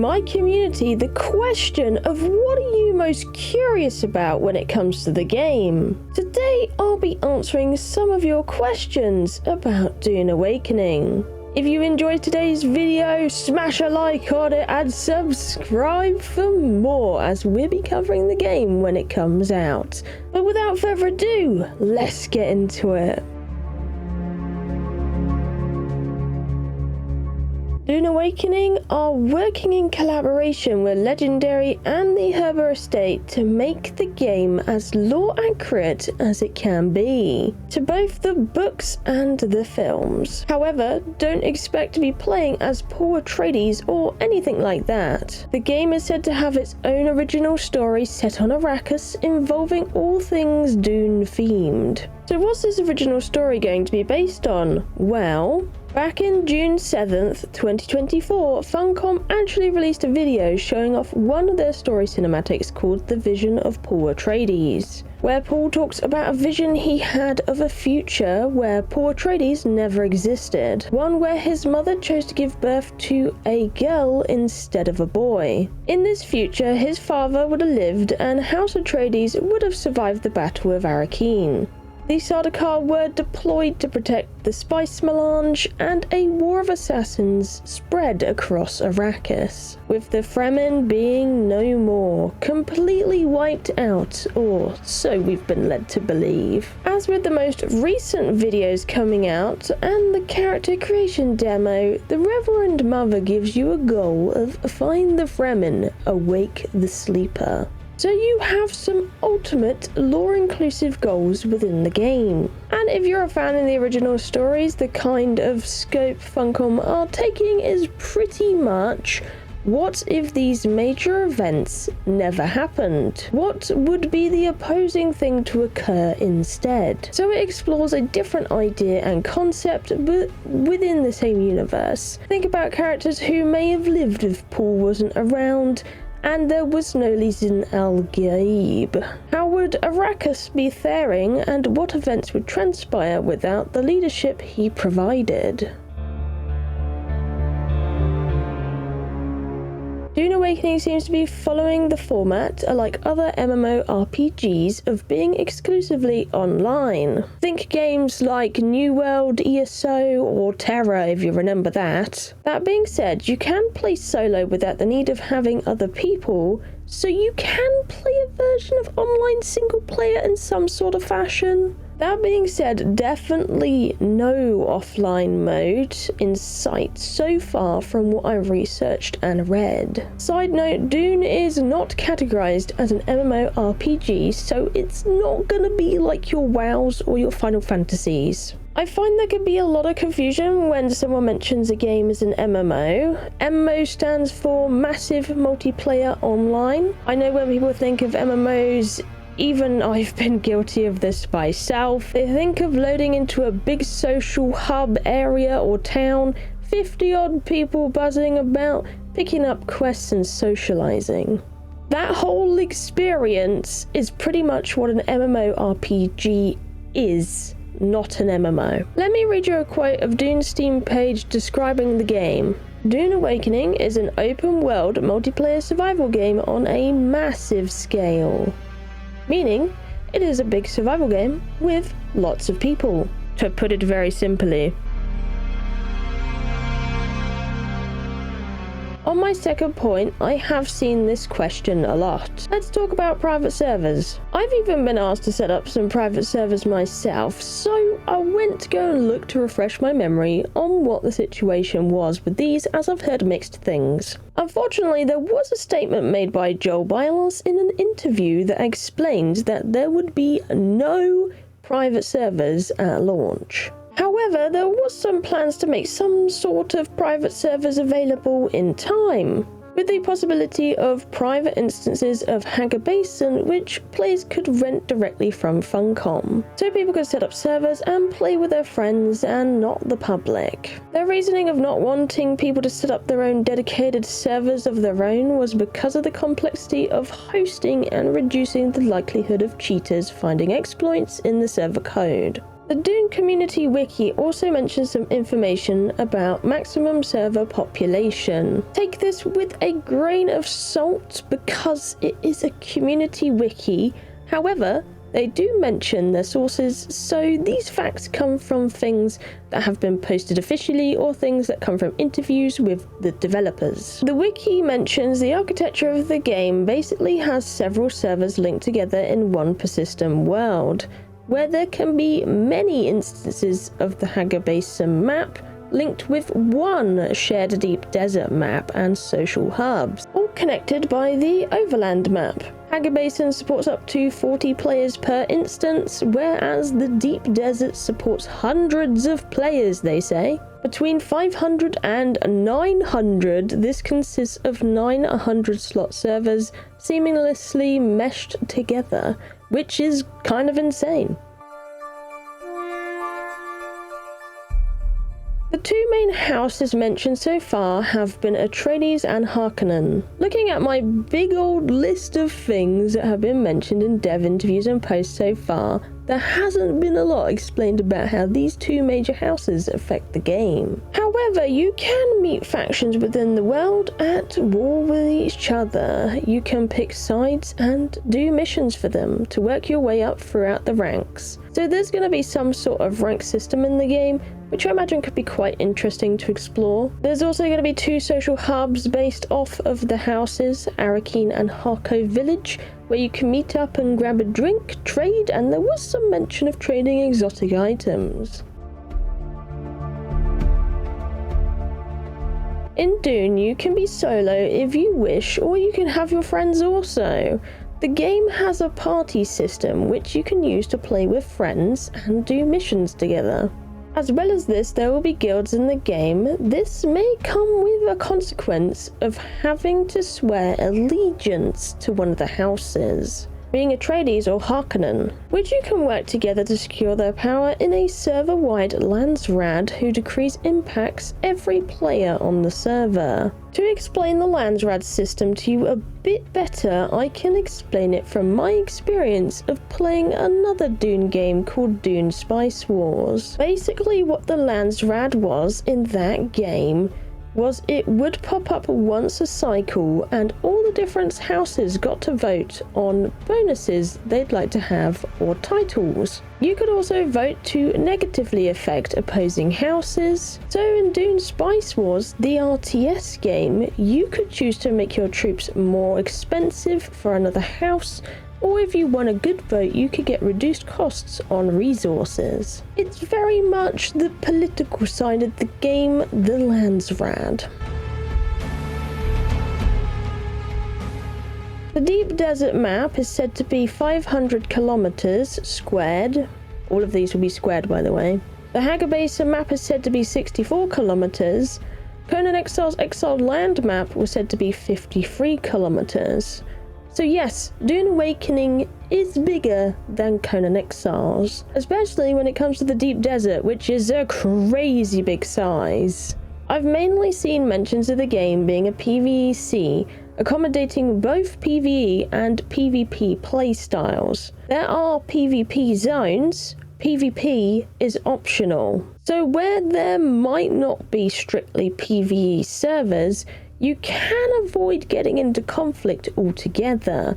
my community the question of what are you most curious about when it comes to the game. Today I'll be answering some of your questions about Dune Awakening. If you enjoyed today's video, smash a like on it and subscribe for more as we'll be covering the game when it comes out. But without further ado, let's get into it. Dune Awakening are working in collaboration with Legendary and the Herber Estate to make the game as lore accurate as it can be, to both the books and the films. However, don't expect to be playing as Paul Atreides or anything like that. The game is said to have its own original story set on Arrakis involving all things Dune themed. So what's this original story going to be based on? Well, back in June 7th, 2024, Funcom actually released a video showing off one of their story cinematics called The Vision of Paul Atreides, where Paul talks about a vision he had of a future where Paul Atreides never existed, one where his mother chose to give birth to a girl instead of a boy. In this future, his father would have lived and House Atreides would have survived the Battle of Arrakeen. The Sardaukar were deployed to protect the spice melange, and a war of assassins spread across Arrakis, with the Fremen being no more, completely wiped out, or so we've been led to believe. As with the most recent videos coming out and the character creation demo, the Reverend Mother gives you a goal of find the Fremen, awake the sleeper. So you have some ultimate lore-inclusive goals within the game. And if you're a fan of the original stories, the kind of scope Funcom are taking is pretty much what if these major events never happened? What would be the opposing thing to occur instead? So it explores a different idea and concept but within the same universe. Think about characters who may have lived if Paul wasn't around, and there was no Lisan al-Gaib. How would Arrakis be faring, and what events would transpire without the leadership he provided? Dune Awakening seems to be following the format, like other MMORPGs, of being exclusively online. Think games like New World, ESO, or Terra if you remember that. That being said, you can play solo without the need of having other people, so you can play a version of online single player in some sort of fashion. That being said, definitely no offline mode in sight so far from what I've researched and read. Side note, Dune is not categorized as an MMORPG, so it's not gonna be like your WoWs or your Final Fantasies. I find there could be a lot of confusion when someone mentions a game as an MMO. MMO stands for Massive Multiplayer Online. I know when people think of MMOs, even I've been guilty of this myself, they think of loading into a big social hub area or town, 50 odd people buzzing about, picking up quests and socializing. That whole experience is pretty much what an MMORPG is, not an MMO. Let me read you a quote of Dune's Steam page describing the game. Dune Awakening is an open world multiplayer survival game on a massive scale. Meaning, it is a big survival game with lots of people, to put it very simply. On my second point, I have seen this question a lot. Let's talk about private servers. I've even been asked to set up some private servers myself, so I went to go and look to refresh my memory on what the situation was with these, as I've heard mixed things. Unfortunately, there was a statement made by Joel Bylos in an interview that explained that there would be no private servers at launch. However, there was some plans to make some sort of private servers available in time, with the possibility of private instances of Hager Basin which players could rent directly from Funcom, so people could set up servers and play with their friends and not the public. Their reasoning of not wanting people to set up their own dedicated servers of their own was because of the complexity of hosting and reducing the likelihood of cheaters finding exploits in the server code. The Dune Community Wiki also mentions some information about maximum server population. Take this with a grain of salt because it is a community wiki. However, they do mention their sources, so these facts come from things that have been posted officially or things that come from interviews with the developers. The wiki mentions the architecture of the game basically has several servers linked together in one persistent world, where there can be many instances of the Hagar Basin map linked with one shared deep desert map and social hubs, all connected by the overland map. Hagar Basin supports up to 40 players per instance, whereas the deep desert supports hundreds of players, they say. Between 500 and 900, this consists of 9 100-slot servers seamlessly meshed together, which is kind of insane. The two main houses mentioned so far have been Atreides and Harkonnen. Looking at my big old list of things that have been mentioned in dev interviews and posts so far, there hasn't been a lot explained about how these two major houses affect the game. However, you can meet factions within the world at war with each other. You can pick sides and do missions for them to work your way up throughout the ranks. So there's going to be some sort of rank system in the game, which I imagine could be quite interesting to explore. There's also going to be 2 social hubs based off of the houses, Arakeen and Harko Village, where you can meet up and grab a drink, trade, and there was some mention of trading exotic items. In Dune, you can be solo if you wish, or you can have your friends also. The game has a party system which you can use to play with friends and do missions together. As well as this, there will be guilds in the game. This may come with a consequence of having to swear allegiance to one of the houses, being Atreides or Harkonnen, which you can work together to secure their power in a server-wide landsraad who decrees impacts every player on the server. To explain the landsraad system to you a bit better, I can explain it from my experience of playing another Dune game called Dune Spice Wars. Basically what the landsraad was in that game was it would pop up once a cycle and all the different houses got to vote on bonuses they'd like to have or titles. You could also vote to negatively affect opposing houses. So in Dune Spice Wars, the RTS game, you could choose to make your troops more expensive for another house, or if you won a good vote, you could get reduced costs on resources. It's very much the political side of the game, the landsraad. The Deep Desert map is said to be 500 kilometers squared. All of these will be squared, by the way. The Hagar Basin map is said to be 64 kilometers. Conan Exile's Exiled Land map was said to be 53 kilometers. So yes, Dune Awakening is bigger than Conan Exiles, especially when it comes to the Deep Desert, which is a crazy big size. I've mainly seen mentions of the game being a PvEC, accommodating both PvE and PvP playstyles. There are PvP zones, PvP is optional. So where there might not be strictly PvE servers, you can avoid getting into conflict altogether,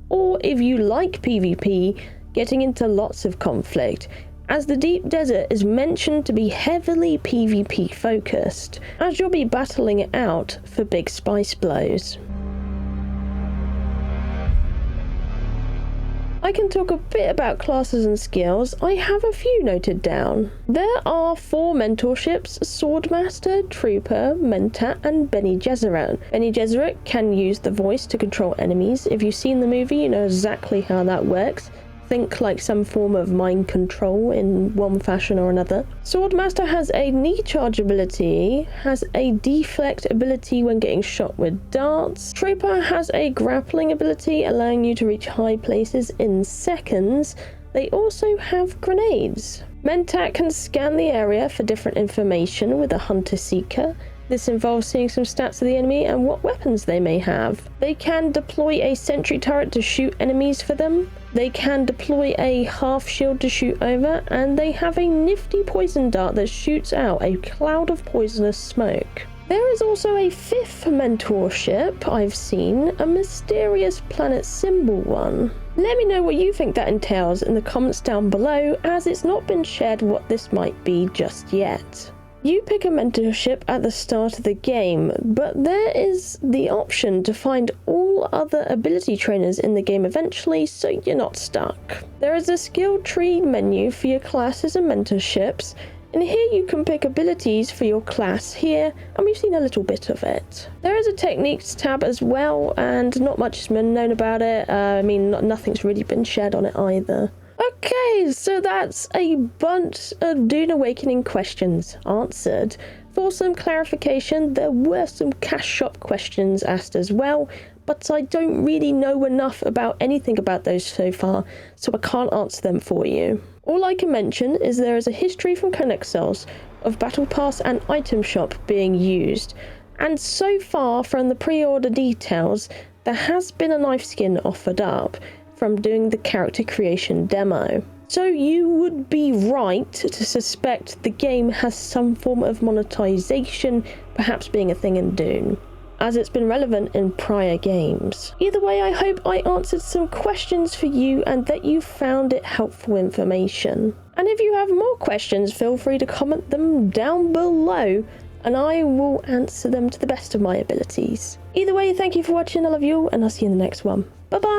or if you like PvP, getting into lots of conflict, as the Deep Desert is mentioned to be heavily PvP focused, as you'll be battling it out for big spice blows. I can talk a bit about classes and skills. I have a few noted down. There are 4 mentorships: Swordmaster, Trooper, Mentat, and Bene Gesserit. Bene Gesserit can use the voice to control enemies. If you've seen the movie, you know exactly how that works. Think like some form of mind control in one fashion or another. Swordmaster has a knee charge ability, has a deflect ability when getting shot with darts. Trooper has a grappling ability, allowing you to reach high places in seconds. They also have grenades. Mentat can scan the area for different information with a Hunter Seeker. This involves seeing some stats of the enemy and what weapons they may have. They can deploy a sentry turret to shoot enemies for them. They can deploy a half shield to shoot over, and they have a nifty poison dart that shoots out a cloud of poisonous smoke. There is also a 5th mentorship I've seen, a mysterious planet symbol one. Let me know what you think that entails in the comments down below, as it's not been shared what this might be just yet. You pick a mentorship at the start of the game, but there is the option to find all other ability trainers in the game eventually, so you're not stuck. There is a skill tree menu for your classes and mentorships, and here you can pick abilities for your class here, and we've seen a little bit of it. There is a techniques tab as well, and not much has been known about it. Nothing's really been shared on it either. Okay, so that's a bunch of Dune Awakening questions answered. For some clarification, there were some cash shop questions asked as well, but I don't really know enough about anything about those so far, so I can't answer them for you. All I can mention is there is a history from Connexels of Battle Pass and Item Shop being used, and so far from the pre-order details, there has been a knife skin offered up from doing the character creation demo. So you would be right to suspect the game has some form of monetization, perhaps being a thing in Dune, as it's been relevant in prior games. Either way, I hope I answered some questions for you and that you found it helpful information. And if you have more questions, feel free to comment them down below, and I will answer them to the best of my abilities. Either way, thank you for watching, I love you all, and I'll see you in the next one. Bye bye!